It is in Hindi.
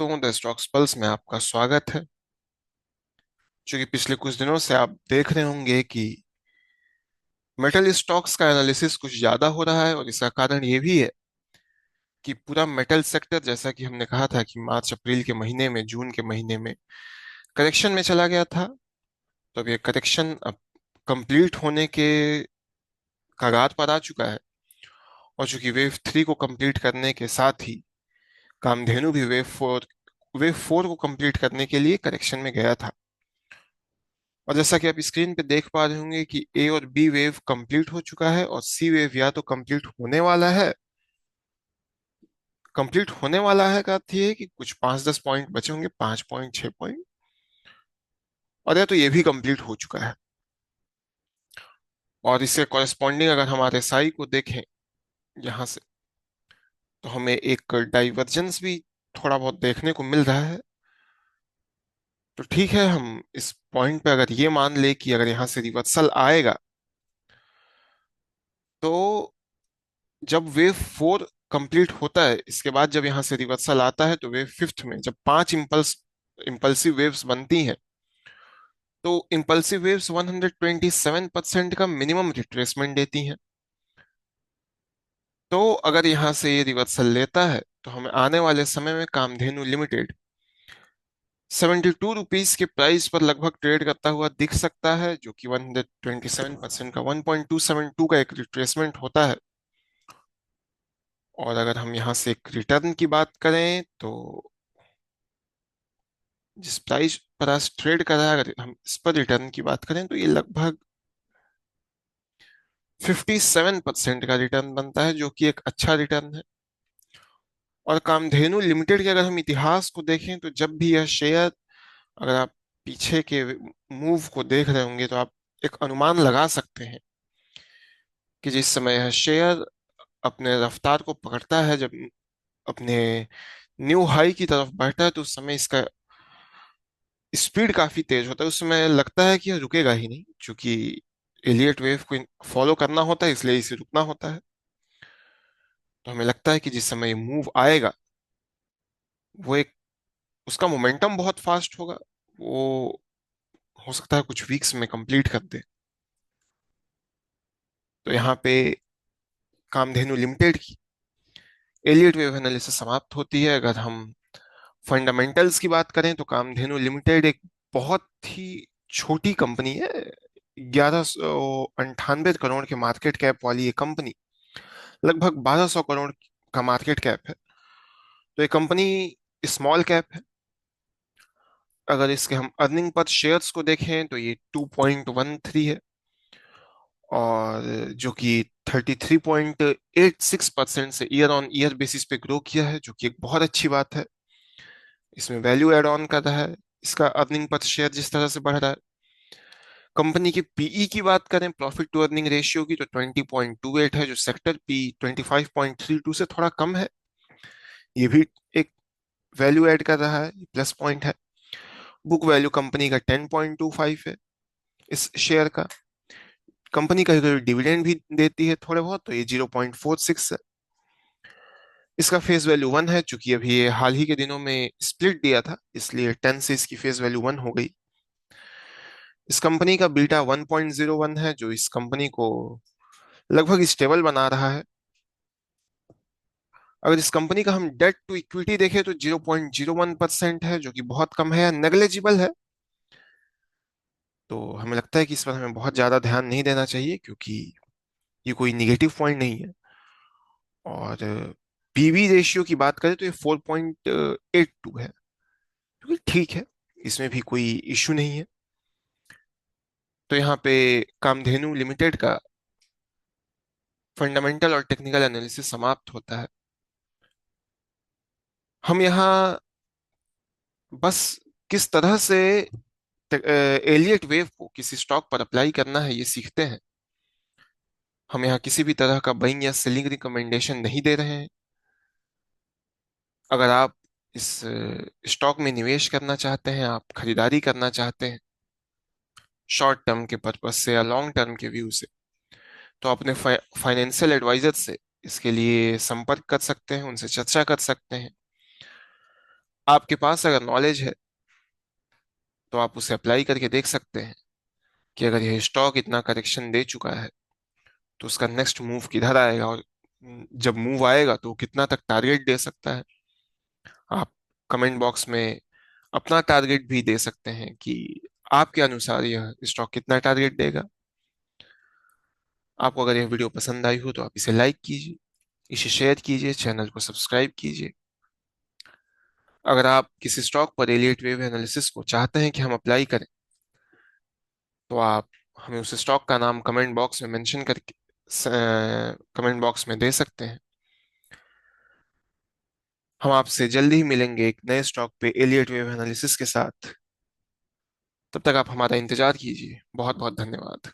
दोस्तों, द स्टॉक्स पल्स में आपका स्वागत है। क्योंकि पिछले कुछ दिनों से आप देख रहे होंगे कि मेटल स्टॉक्स का एनालिसिस कुछ ज्यादा हो रहा है, और इसका कारण ये भी है कि पूरा मेटल सेक्टर, जैसा कि हमने कहा था कि मार्च अप्रैल के महीने में, जून के महीने में करेक्शन में चला गया था। तो अब ये करेक्शन अब कंप्लीट होने के कगार पर आ चुका है। और चूंकि वेव 3 को कंप्लीट करने के साथ ही कामधेनु भी वेव 4 को कंप्लीट करने के लिए करेक्शन में गया था। और जैसा कि आप स्क्रीन पे देख पा रहे होंगे कि ए और बी वेव कंप्लीट हो चुका है, और सी वेव या तो कंप्लीट होने वाला है। कंप्लीट होने वाला है का अर्थ ये है कि कुछ 5-10 पॉइंट बचे होंगे, 5 पॉइंट, 6 पॉइंट। और या तो ये भी कंप्लीट हो चुका है। और इससे कॉरेस्पॉन्डिंग अगर हम आरएसआई को देखें यहाँ से, तो हमें एक डाइवर्जेंस भी थोड़ा बहुत देखने को मिल रहा है। तो ठीक है, हम इस पॉइंट पे अगर ये मान ले कि अगर यहाँ से रिवर्सल आएगा, तो जब वेव 4 कंप्लीट होता है, इसके बाद जब यहाँ से रिवर्सल आता है, तो वेव फिफ्थ में जब 5 इम्पल्सिव वेव्स बनती हैं, तो इम्पल्सिव वेव्स 127% का मिनिमम रिट्रेसमेंट देती हैं। तो अगर यहाँ से ये रिवर्सल लेता है, तो हमें आने वाले समय में कामधेनु लिमिटेड 72 रुपीज के प्राइस पर लगभग ट्रेड करता हुआ दिख सकता है, जो कि 127% का 1.272 का एक रिट्रेसमेंट होता है। और अगर हम यहाँ से एक रिटर्न की बात करें, तो जिस प्राइस पर आज ट्रेड कर रहा है, अगर हम इस पर रिटर्न की बात करें, तो ये लगभग 57% का रिटर्न बनता है, जो कि एक अच्छा रिटर्न है। और कामधेनु लिमिटेड के अगर हम इतिहास को देखें, तो जब भी यह शेयर, अगर आप पीछे के मूव को देख रहे होंगे, तो आप एक अनुमान लगा सकते हैं कि जिस समय यह शेयर अपने रफ्तार को पकड़ता है, जब अपने न्यू हाई की तरफ बढ़ता है, तो उस समय इसका स्पीड काफी तेज होता है। उस समय लगता है कि यह रुकेगा ही नहीं, क्योंकि एलियट वेव को फॉलो करना होता है, इसलिए इसे रुकना होता है। तो हमें लगता है कि जिस समय मूव आएगा, वो एक उसका मोमेंटम बहुत फास्ट होगा। वो हो सकता है कुछ वीक्स में कंप्लीट कर दे। तो यहाँ पे कामधेनु लिमिटेड की एलियट वेव एनालिसिस समाप्त होती है। अगर हम फंडामेंटल्स की बात करें, तो कामधेनु लिमिटेड एक बहुत ही छोटी कंपनी है। 1198 करोड़ के मार्केट कैप वाली ये कंपनी लगभग 1200 करोड़ का मार्केट कैप है। तो ये कंपनी स्मॉल कैप है। अगर इसके हम अर्निंग पर शेयर्स को देखें, तो ये 2.13 है, और जो कि 33.86% से ईयर ऑन ईयर बेसिस पे ग्रो किया है, जो कि एक बहुत अच्छी बात है। इसमें वैल्यू एड ऑन कर रहा है। इसका अर्निंग पर शेयर जिस तरह से बढ़ रहा है, कंपनी की पीई की बात करें, प्रॉफिट टू अर्निंग रेशियो की, तो 20.28 है, जो सेक्टर पी 25.32 से थोड़ा कम है। ये भी एक वैल्यू ऐड कर रहा है, प्लस पॉइंट है। बुक वैल्यू कंपनी का 10.25 है इस शेयर का। कंपनी कभी कभी डिविडेंड भी देती है थोड़े बहुत, तो ये 0.46 है। इसका फेस वैल्यू 1 है, चूंकि अभी ये हाल ही के दिनों में स्प्लिट दिया था, इसलिए 10 से इसकी फेस वैल्यू 1 हो गई। इस कंपनी का बीटा 1.01 है, जो इस कंपनी को लगभग स्टेबल बना रहा है। अगर इस कंपनी का हम डेट टू इक्विटी देखें, तो 0.01% है, जो कि बहुत कम है या नेग्लेजिबल है। तो हमें लगता है कि इस पर हमें बहुत ज्यादा ध्यान नहीं देना चाहिए, क्योंकि ये कोई निगेटिव पॉइंट नहीं है। और पीवी रेशियो की बात करें, तो ये 4.82 है, जो कि ठीक है। इसमें भी कोई इश्यू नहीं है। तो यहाँ पे कामधेनु लिमिटेड का फंडामेंटल और टेक्निकल एनालिसिस समाप्त होता है। हम यहाँ बस किस तरह से एलियट वेव को किसी स्टॉक पर अप्लाई करना है, ये सीखते हैं। हम यहाँ किसी भी तरह का बाइंग या सेलिंग रिकमेंडेशन नहीं दे रहे हैं। अगर आप इस स्टॉक में निवेश करना चाहते हैं, आप खरीदारी करना चाहते हैं शॉर्ट टर्म के पर्पज से या लॉन्ग टर्म के व्यू से, तो अपने फाइनेंशियल एडवाइजर से इसके लिए संपर्क कर सकते हैं, उनसे चर्चा कर सकते हैं। आपके पास अगर नॉलेज है तो आप उसे अप्लाई करके देख सकते हैं कि अगर यह स्टॉक इतना करेक्शन दे चुका है तो उसका नेक्स्ट मूव किधर आएगा, और जब मूव आएगा तो वो कितना तक टारगेट दे सकता है। आप कमेंट बॉक्स में अपना टारगेट भी दे सकते हैं कि आपके अनुसार यह स्टॉक कितना टारगेट देगा। आपको अगर यह वीडियो पसंद आई हो तो आप इसे लाइक कीजिए, इसे शेयर कीजिए, चैनल को सब्सक्राइब कीजिए। अगर आप किसी स्टॉक पर एलियट वेव एनालिसिस को चाहते हैं कि हम अप्लाई करें तो आप हमें उस स्टॉक का नाम कमेंट बॉक्स में मेंशन करके कमेंट बॉक्स में दे सकते हैं। हम आपसे जल्दी ही मिलेंगे एक नए स्टॉक पे एलियट वेव एनालिसिस के साथ। तब तक आप हमारा इंतजार कीजिए। बहुत बहुत धन्यवाद।